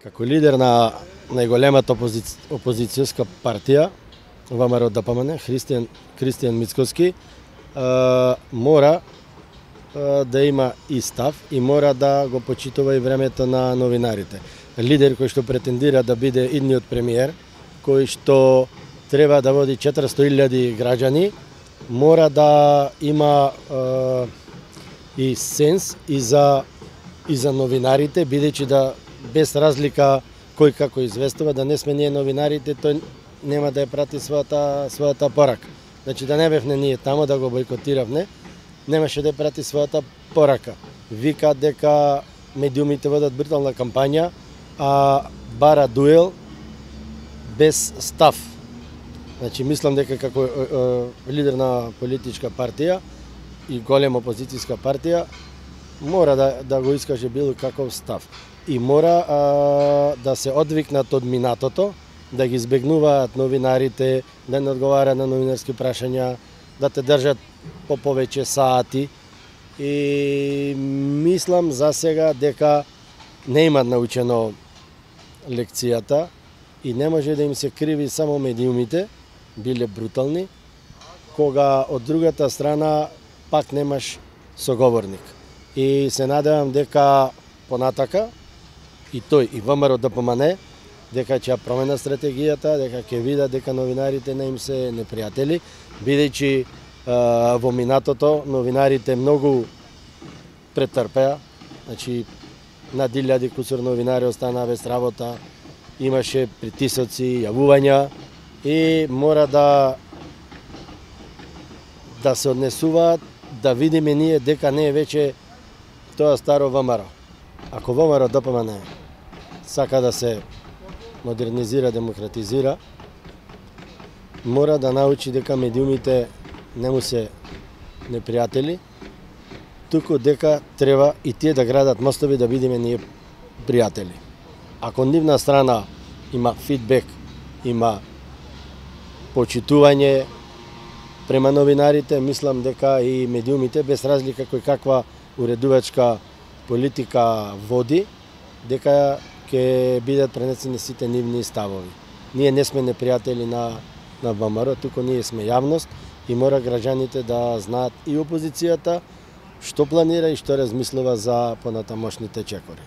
Како лидер на најголемата опозицијска партија, ВМРО-ДПМН, Христијан Мицкоски, мора да има и став и мора да го почитува и времето на новинарите. Лидер кој што претендира да биде идниот премиер, кој што треба да води 400.000 граѓани, мора да има и сенс и за новинарите, бидејќи да без разлика кој како известува, да не сме ние новинарите, тој нема да ја прати својата порака. Значи да не бевне ние тамо да го бойкотиравне, немаше да ја прати својата порака. Вика дека медиумите водат брутална кампања, а бара дуел без став. Значи мислам дека како лидер на политичка партија и голема опозицијска партија мора да го искаже било каков став. И мора да се одвикнат од минатото, да ги избегнуваат новинарите, да не одговарат на новинарски прашања, да те држат по повеќе сати. И мислам за сега дека не имат научено лекцијата и не може да им се криви само медиумите, биле брутални, кога од другата страна пак немаш соговорник. И се надевам дека понатака и тој и ВМРО-ДПМН дека ќе промена стратегијата, дека ќе видат дека новинарите не им се непријатели, бидејќи во минатото новинарите многу претрпеа, значи над 1000 кусур новинари останаа без работа, имаше притисоци, јавувања и мора да се однесуваат, да видиме ние дека не е веќе тоа старо ВМРО. Ако ВМРО-ДПМН сака да се модернизира, демократизира, мора да научи дека медиумите не му се непријатели, туку дека треба и тие да градат мостови да бидеме ние пријатели. Ако нивна страна има фидбек, има почитување према новинарите, мислам дека и медиумите, без разлика кој каква уредувачка политика води, дека ќе бидат пренесени сите нивни ставови. Ние не сме непријатели на ВМРО, туку ние сме јавност и мора граѓаните да знаат и опозицијата што планира и што размислува за понатамошните чекори.